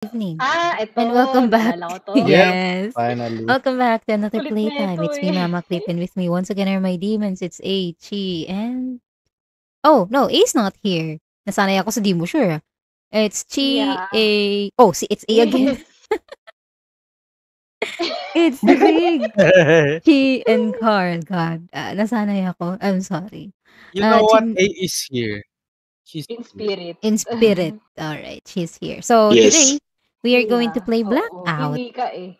Evening. Ito. And welcome back. Naalala ko to. Yes. Finally. Welcome back to another Kulit na playtime. ito It's me, eh. Mama Clip, and with me once again are my demons. It's A, Chi, and... Oh, no, A's not here. Nasanay ako sa di mo sure. It's Chi, Yeah. A... Oh, see, it's A again. It's Rig, Chi, and Carl. God, nasanay ako. I'm sorry. You know what? Chin- A is here. She's In spirit. in spirit. All right, she's here. So Yes. today, we are going to Yeah. play Oo, Blackout. Hindi ka eh.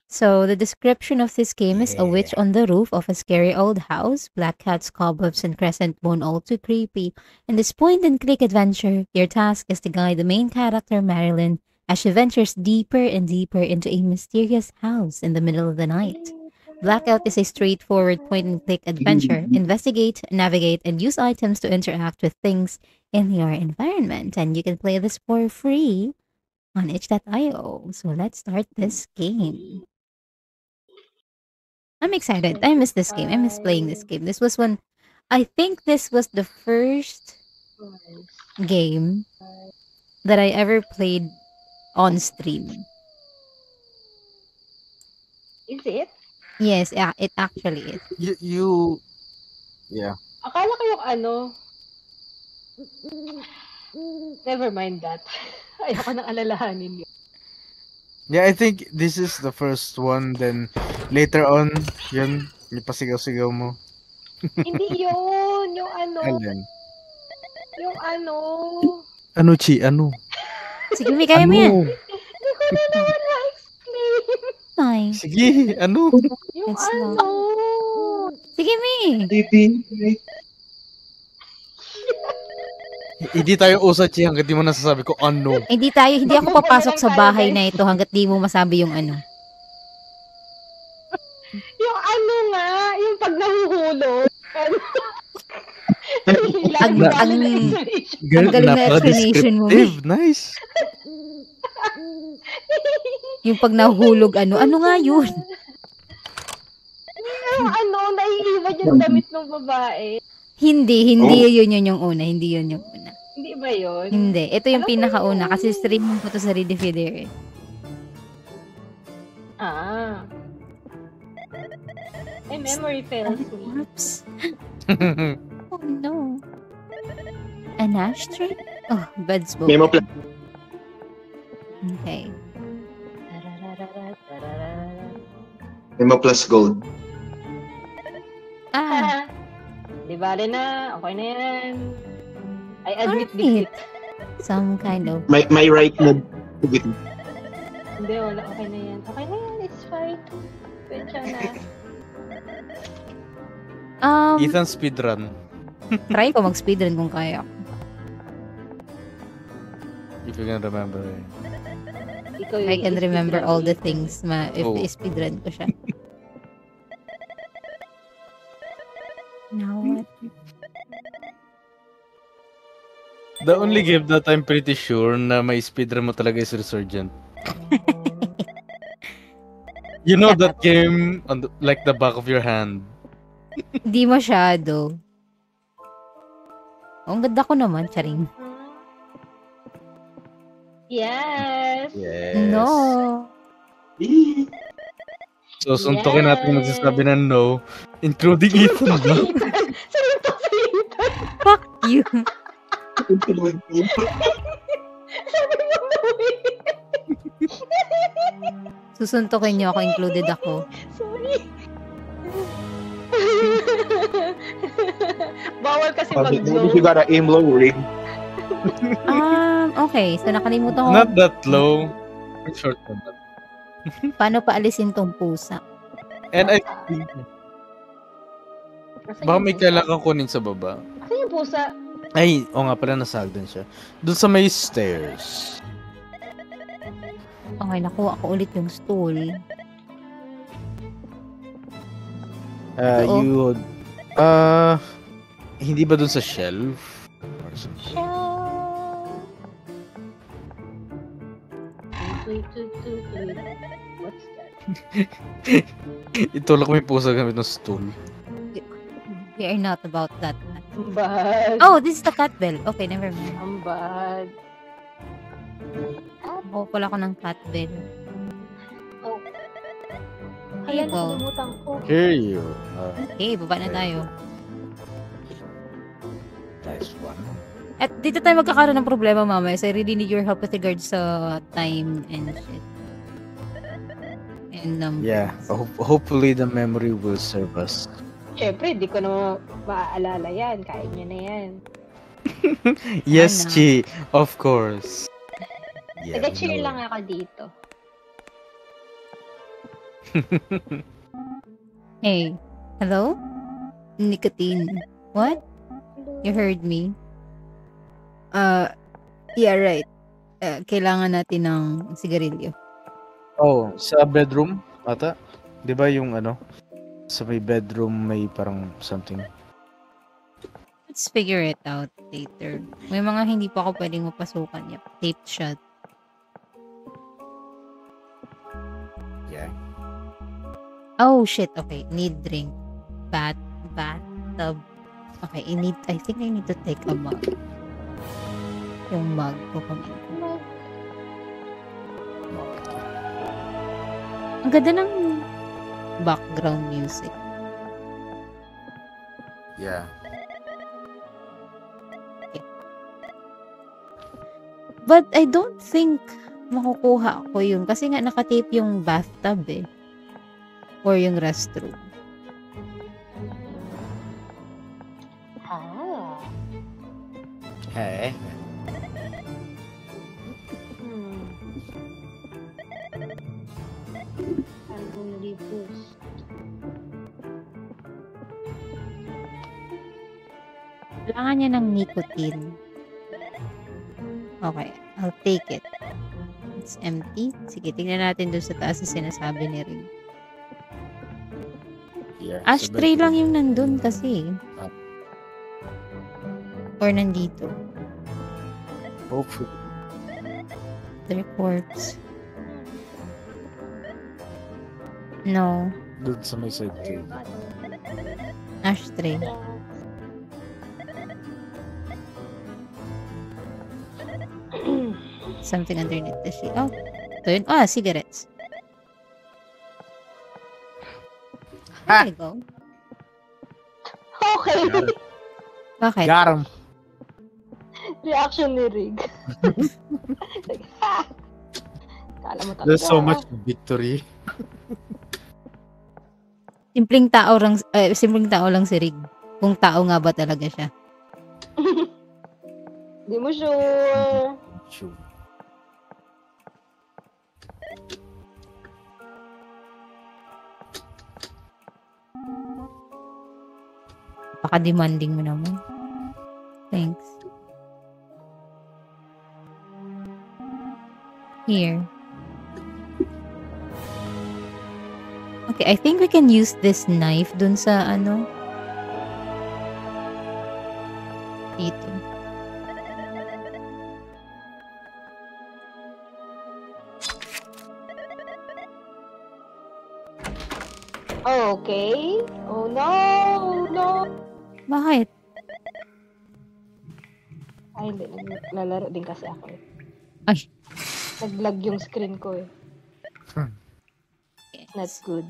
So the description of this game is a Yeah. witch on the roof of a scary old house, black cats, cobwebs, and crescent moon, all too creepy. In this point-and-click adventure, your task is to guide the main character, Marilyn, as she ventures deeper and deeper into a mysterious house in the middle of the night. Blackout is a straightforward point-and-click adventure. Investigate, navigate, and use items to interact with things in your environment. And you can play this for free on itch.io. So let's start this game. I'm excited. I miss this game. I miss playing this game. This was when I think this was the first game that I ever played on stream. Is it? Yes, yeah, it actually is. Yeah. Akala ko yung ano. Never mind that. Ayoko nang alalahanin yun. Yeah, I think this is the first one. Then later on, yun, yung pasigaw-sigaw mo. Hindi yun. Yung ano. Alin? Yung ano. Ano, Chi? Ano? Sige, may kaya mo yan. Hindi ko na naman ma-explain. Fine. Sige, ano? Yung It's ano. Sige, me. Hindi tayo usa, Chi, hanggat di mo nasasabi ko ano. Hindi ako papasok sa bahay na ito hanggat di mo masabi yung ano. Yung ano nga. Yung pag nahuhulog. Ano? Ang Girl, galing na explanation mo. napaka-descriptive. Nice. Yung pag nahulog ano nga yun? Yung ano, naiiwan yung damit ng babae. Hindi yun yung una. Hindi yun yung una. Hindi ba yun? Hindi. Ito yung Alam ko pinakauna yun. kasi streaming ko to sa Redifeeder. My memory fails me. Oops. Oh no. An ashtray? Oh, bed's book. Memo plan. Okay. Memo plus gold. Di bale na. Okay na yan. I admit defeat. Some kind of... My right move. Hindi, wala. Okay na yan. Okay na yan. It's fine. Pwede na. Ethan speedrun. Try ko mag-speedrun kung kaya. If you can remember. Ikaw yung I can remember all the speedrun. things if Oh. speedrun ko siya. Now what? The only game that I'm pretty sure na may speedrun mo talaga is Resurgent. You know that game on like the back of your hand. Hindi masyado. Oh, ang ganda ko naman, charing. Yes. Yes. No. So, suntukin natin yung magsasabi ng no, including Ethan ba? Sino to si Ethan? Fuck you. Sabi mo no eh. Susuntukin niyo ako, included ako. Sorry. Bawal kasi mag-blow. You gotta aim low, Rig. Okay. So, nakalimutan ko. Not that low. Short on that. Paano paalisin tong pusa? And I think, baka may kailangan kunin sa baba. Kasi yung pusa. Ay, o nga pala, nasagdan siya. Doon sa may stairs. Okay, nakuha ko ulit yung stool. Oo. Hindi ba doon sa shelf? Or something? What's that? Itulak mo yung pusa gamit ng stool. We are not about that. Ang bad. Oh, this is the cat bell. Okay, never mind. Ang bad. Wala ko ng cat bill. Oh. Here you Hala, go. nakalimutan ko. Here you. Okay, baba na tayo. Nice one. At dito tayo magkakaroon ng problema mamaya. So I really need your help with regards sa time and shit. And numbers. Yeah. Hopefully the memory will serve us. Siyempre, di ko na maaalala yan. Kain nyo na yan. Yes, Ano? Chi. Of course. Yeah, Taga-cheer no. lang ako dito. Hey, hello? Nicotine. What? You heard me? Yeah, right. Kailangan natin ng sigarilyo. Oh, sa bedroom, ata? Di ba yung ano? Sa may bedroom may parang something. Let's figure it out later. May mga hindi pa ako pwedeng mapasukan. Yep, taped shut. Yeah. Oh, shit. Okay, need drink. Bathtub. Okay, I think I need to take a mug. Yung mug ko pamilya. Ang ganda ng background music. Yeah. But I don't think makukuha ko yun. Kasi nga nakatape yung bathtub eh. Or yung restroom. Ah. Hey. Album reviews. Kailangan niya ng nicotine. Okay, I'll take it. It's empty. Sige, tingnan natin doon sa taas na sinasabi ni Ring. Yeah. Ashtray lang yung nandun kasi. Or nandito. Hopefully. Their corpse. No. Doon sa may side too. Ashtray. Something underneath the sheet. Oh. Ito yun. Ah, cigarettes. There you go. Okay. Bakit? Got him. Reaction ni Rig. Ha! Kala mo talaga. There's so much victory. Simpleng tao lang si Rig. Kung tao nga ba talaga siya. Di mo sure. Shoot. Paka-demanding mo naman. Thanks. Here. Okay, I think we can use this knife dun sa ano. Dito. Okay. Oh no! No! Bakit? Ay, hindi. Naglalaro din kasi ako eh. Ay. Nag-lag yung screen ko eh. Not good.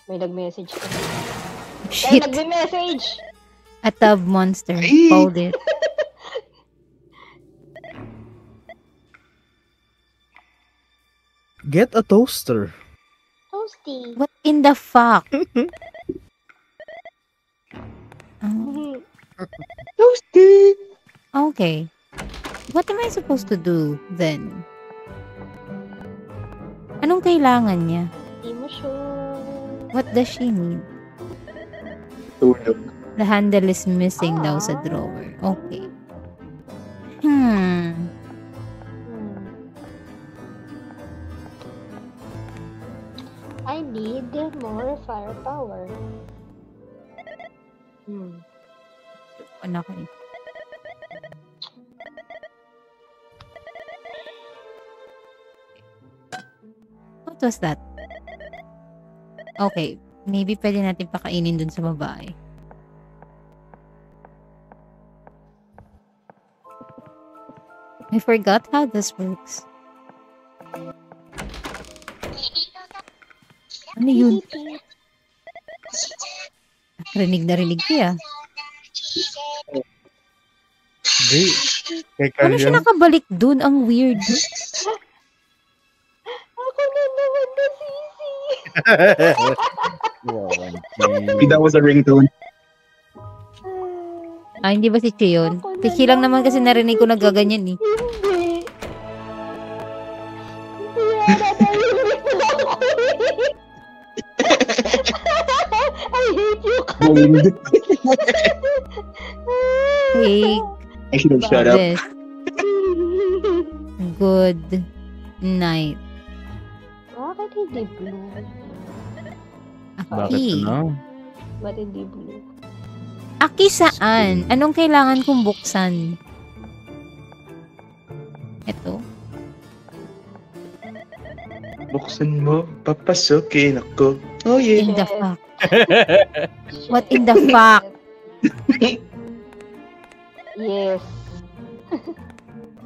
May nag-message ko. Ay, Shit. nag-message! A tub monster. Ay! Hold it. Get a toaster. Toasty. What in the fuck? Oh, Toasty! okay. What am I supposed to do then? Anong kailangan niya? Di mo sure. What does she need? Tulog. The handle is missing daw sa drawer. Okay. Hmm. I need more firepower. Anak ko. What was that? Okay. Maybe pwede natin pakainin dun sa babae. I forgot how this works. Ano yun? Rinig na rinig ko ah. Di. Kay Carl Ano siya yun. nakabalik dun? Ang weird. Ako na naman na sisi. Maybe that was a ringtone. Ah, hindi ba si Chi yun? Ako Si Chi lang naman kasi narinig ko nagaganyan eh. Hindi. Hindi yan. Natahimik na ako eh. I hate you. Bold. Take I should have shut up. this. Good night. Bakit hindi blue? Bakit Aki. ano? Ba't hindi blue? Aki saan? Anong kailangan kong buksan? Ito. Buksan mo, papasokin ako. Oh yeah. In the fuck? What in the fuck? Yes.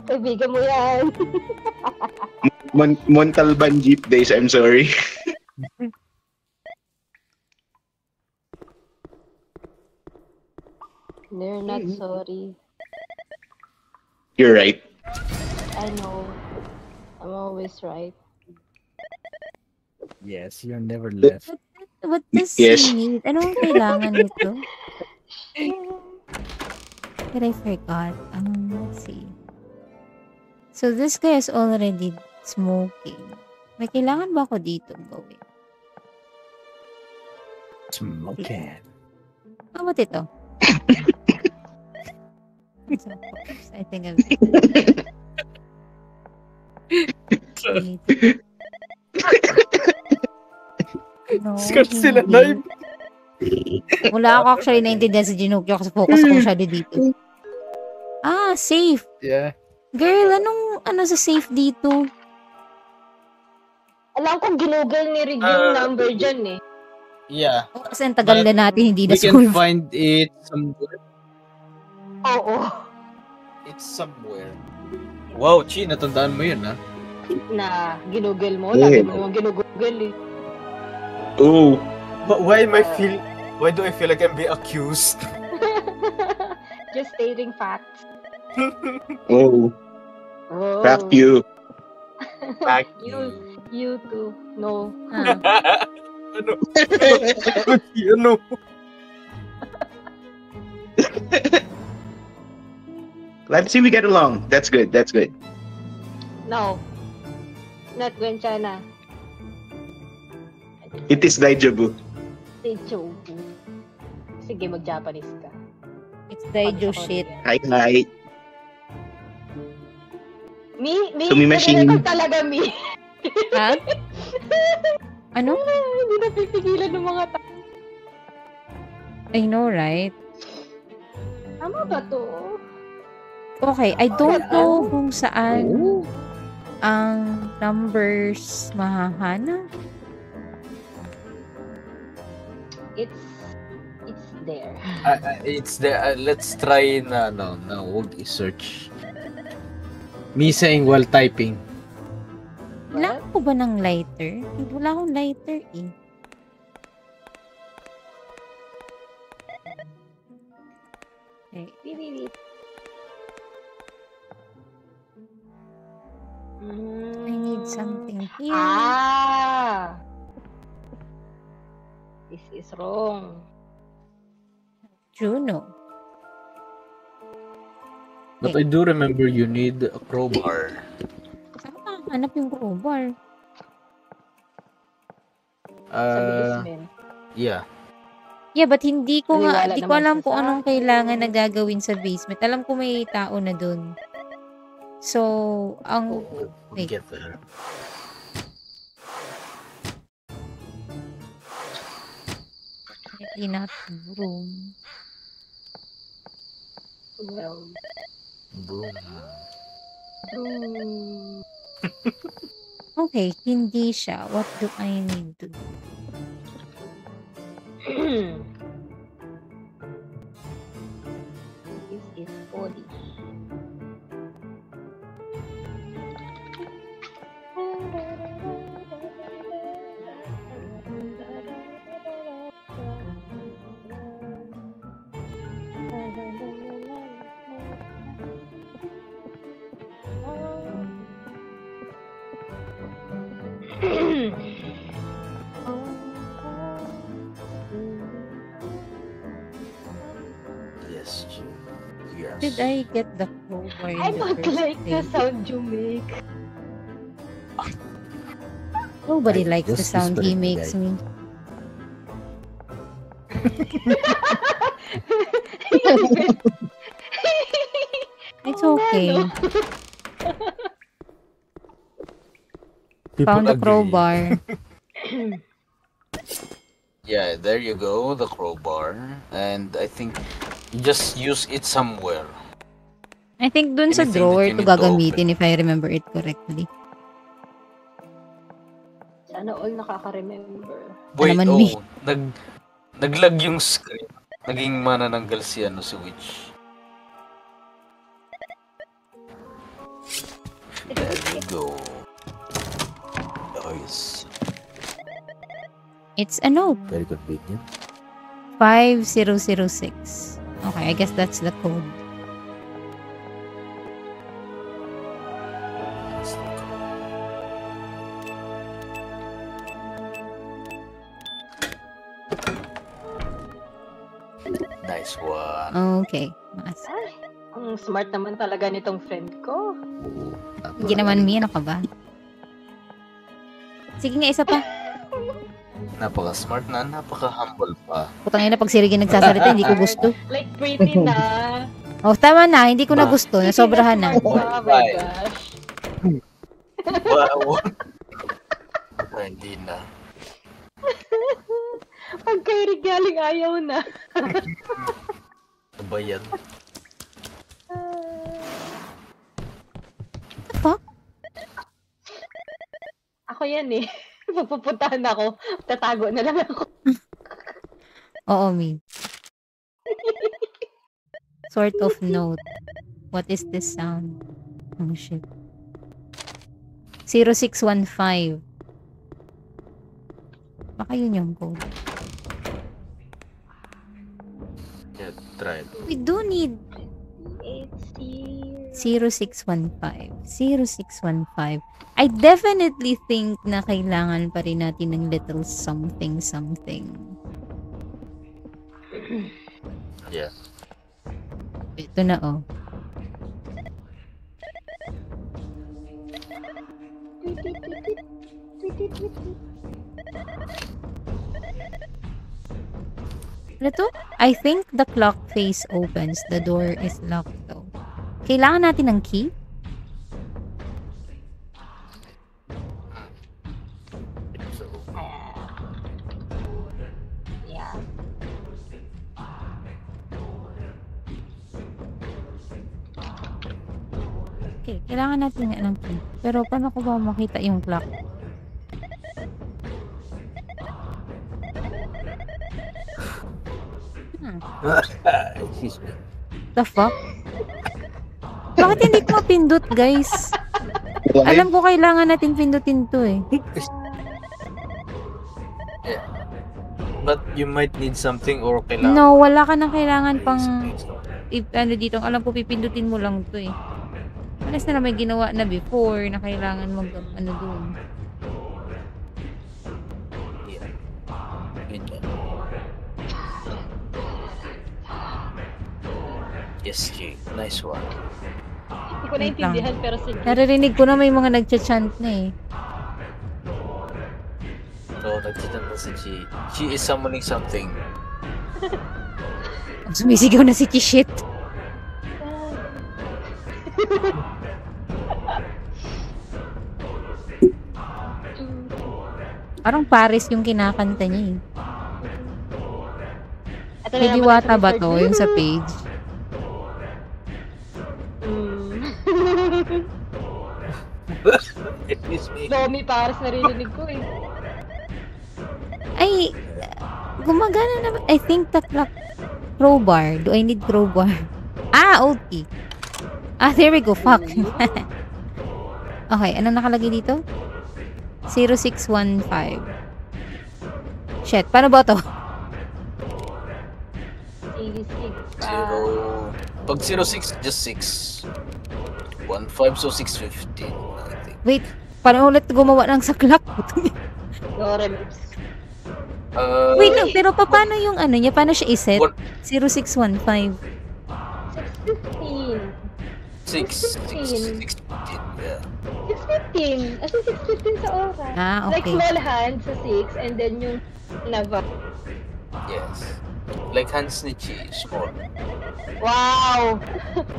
Kaibigan mo yan. Montalban Jeep Days, I'm sorry. They're not sorry. You're right. I know. I'm always right. Yes, you're never left. What does Yes. he need? Anong kailangan nito? But I forgot. Let's see. So this guy is already smoking. May kailangan ba ako dito gawin? Smoking. Ah, ba't ito? So, I think I'm... No, Discard sila hindi. live. Wala ako actually naintindihan sa Ginokyo kasi focus ako masyado dito. Ah, safe. Yeah. Girl, ano sa safe dito? Alam kong ginugol ni Rig yung number dyan eh. Yeah. Kasi ang tagal na natin hindi na We can solve. find it somewhere. Oo. It's somewhere. Wow, Chi, natandaan mo yun, ha? Na ginugol mo. Yeah. Lagi mo naman ginugol eh. Oh, But why do I feel like I'm being accused? Just stating facts. oh, Oh. fact you. Fact You too. No. Ah. Ano? Ano? Glad to see we get along. That's good. That's good. No. Not Gwenchana. It is Daijabu. Say Chobu. Sige, mag-Japanese ka. It's Daijo shit. Hi, hi. Mi, Sumi machine. nire-record talaga, Mi. Ha? Ano? Hindi na pipigilan ng mga tao. I know, right? Tama ba to? Okay, I don't know kung saan ang numbers mahahanap. It's there. It's the let's try na wag i-search. Me saying while typing. Wala ko ba ng lighter? Wala akong lighter eh. Okay. Bibi. I need something here. Ah! This is wrong. Juno. But I do remember you need a crowbar. Saan ka hanap yung crowbar? Sa basement. Yeah. Yeah, but hindi ko nga, Wala di ko naman alam siya kung sa anong akin. kailangan na gagawin sa basement. Alam ko may tao na dun. So, ang, We'll wait. get there. Definitely not room. Well, Broom. Okay, hindi siya. What do I need to do? this is body. Yes, G. Yes. Did I get the crowbar in I the don't first like the place? sound you make. Nobody I likes the just sound he whispering, makes guys. me. It's Oo nga, okay. no? People Found the agree. crowbar. Yeah, there you go, the crowbar. And I think you just use it somewhere. I think dun sa Anything that drawer you to need to gagamitin if I remember it correctly. Sana all nakaka-remember. Wait, naman, me. naglag yung screen. Naging manananggal si Witch. There you go. Nice. It's a note. Very convenient. 5006. Okay, I guess that's the code. Nice one. Okay. Mas. Ay, ang smart naman talaga nitong friend ko. Hindi naman me, ano ka ba? Sige nga, isa pa. Napaka-smart na, napaka-humble pa. Putang ina, pag sirigin nagsasalita, hindi ko gusto. Like, pretty na. Oh, tama na, hindi ko na gusto. Nasobrahan na. Oh my gosh. Wow. Hindi na. Pag kay regaling ayaw na. Ano ba yan? Fuck? Ako yan eh. Pupuntahan ako. Tatago na lang ako. Oo, me. Sort of note. What is this sound? Oh, shit. 0615. Baka yun yung code. Yeah, try it. We do need It's here. 0615. 0615. I definitely think na kailangan pa rin natin ng little something. Yeah. Ito na, oh. Ano to? I think the clock face opens. The door is locked though. Kailangan natin ng key? So, Yeah. Okay, kailangan natin nga ng key. Pero paano ko ba makita yung clock? excuse me. The fuck? Bakit hindi ko mapindot, guys? Alam ko kailangan natin pindutin to eh. Yeah. But you might need something or kailangan. No, wala ka nang kailangan pang ano dito. Alam ko pipindutin mo lang to eh. Alas na may ginawa na before na kailangan mag ano doon. Yeah. Ganyan. Yes, G. Nice one. Hindi ko naintindihan pero sige. Naririnig ko na may mga nagcha-chant na eh. So, nagsitan na si G. She is summoning something. Sumisigaw na si Chishit. Parang Paris yung kinakanta niya eh. Ito na May naman diwata ang ba third to? word. Yung sa page? Excuse me. Domi Paris narinig ko eh. Ay, gumagana na. I think the clock. Crowbar. Do I need crowbar? Ah, okay. Ah, there we go. Fuck. Okay, ano nakalagay dito? 0615. Shit, paano ba to? Sige, sige. Zero. Pag 06, just 6. 15, so 615. I think. Wait, Paano ulit gumawa ng saklak? Lorelips. Wait lang, pero paano yung ano niya? Paano siya iset? What? 0615. 6:15. 6:15. Yeah. 6:15. As in 6:15 sa oras. Ah, Like okay. small hand sa 6 and then yung lava. Yes. Like hands ni Chi, small. Wow!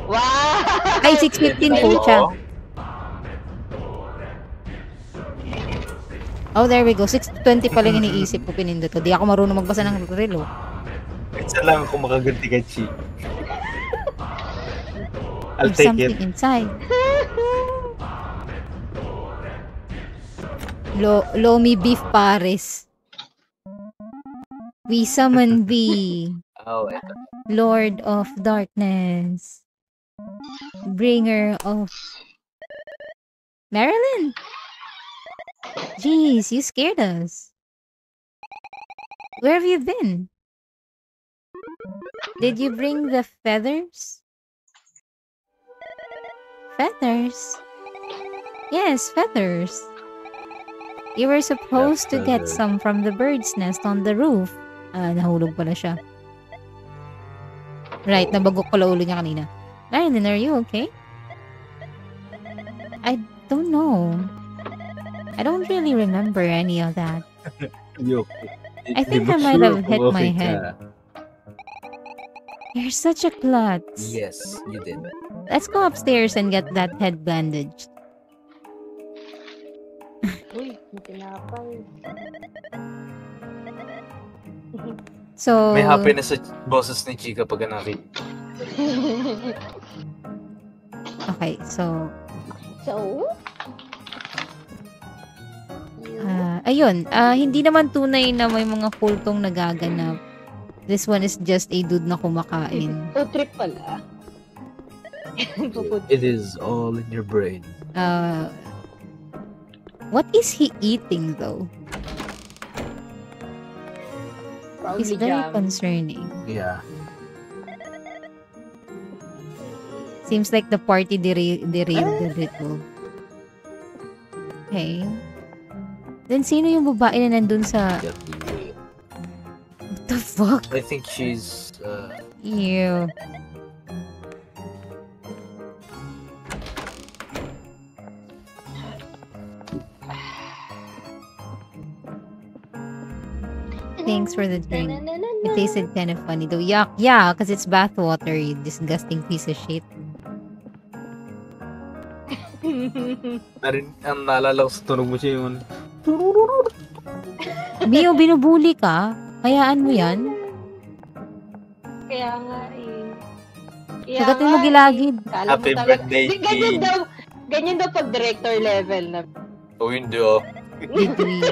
Wow! Ay, 6:15 po siya. Oh, there we go. 6:20 pala yung iniisip ko pinindot ko. Di ako marunong magbasa ng relo. Isa lang ako makaganti kay Chi. I'll There's take something it. inside. Lomi beef pares. We summon thee, Oh, eto. Lord of Darkness. Bringer of Marilyn. Jeez, you scared us. Where have you been? Did you bring the feathers? Feathers? Yes, feathers. You were supposed to get feathers. some from the bird's nest on the roof. Ah, nahulog pala siya. Right, nabagok pala ulo niya kanina. Marilyn, are you okay? I don't know. I don't really remember any of that. You. I think I might have hit my head. You're such a klutz. Yes, you did. Let's go upstairs and get that head bandaged. Uy, may tinapay. So, May happiness sa boses ni Chi kapag nakita. okay, so, So? ayun, hindi naman tunay na may mga kultong nagaganap. This one is just a dude na kumakain. Food trip pala. It is all in your brain. What is he eating though? It's Probably very jam. concerning. Yeah. Seems like the party derailed the ritual. Okay. Then sino yung babae na nandun sa... Get away. What the fuck? I think she's Ew. Thanks for the drink. It tasted kind of funny though. Yuck. Yeah, because it's bathwater, you disgusting piece of shit. ang naalala ko sa tunog mo siya yung Mio, binubuli ka? Hayaan mo yan? Kaya nga eh. Sagatin mo gilagid. Kala mo Happy talaga- birthday, Di, ganyan King. daw. Ganyan daw pag director level na. Oh, hindi oh. Degree.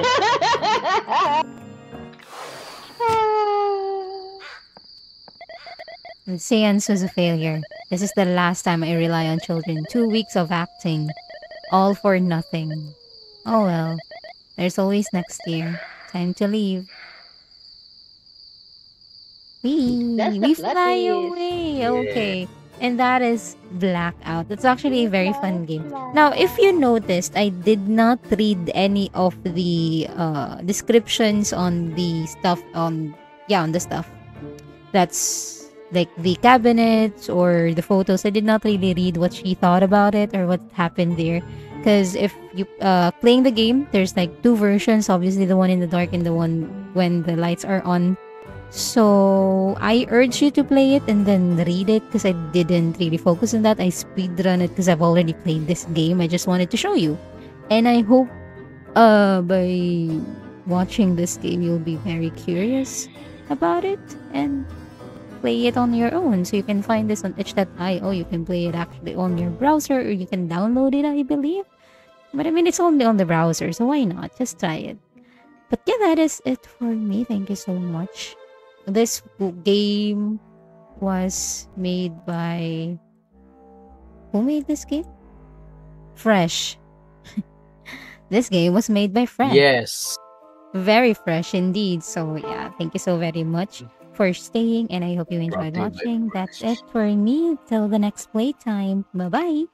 The seance was a failure. This is the last time I rely on children. 2 weeks of acting. All for nothing. Oh well. There's always next year. Time to leave. That's the We plot fly twist. away. Yeah. Okay. And that is Blackout. That's actually a very fun game. Now, if you noticed, I did not read any of the descriptions on the stuff on the stuff. That's like the cabinets or the photos. I did not really read what she thought about it or what happened there. Because if you playing the game, there's like two versions. Obviously, the one in the dark and the one when the lights are on. So I urge you to play it and then read it because I didn't really focus on that. I speedrun it because I've already played this game. I just wanted to show you. And I hope by watching this game you'll be very curious about it and play it on your own. So you can find this on itch.io. You can play it actually on your browser or you can download it, I believe. But I mean, it's only on the browser, so why not? Just try it. But yeah, that is it for me. Thank you so much. This game was made by... Who made this game? Fresh. This game was made by Fresh. Yes. Very fresh indeed. So yeah, thank you so very much for staying and I hope you enjoyed Brought to you by watching. That's Fresh. it for me. Till the next playtime. Bye-bye.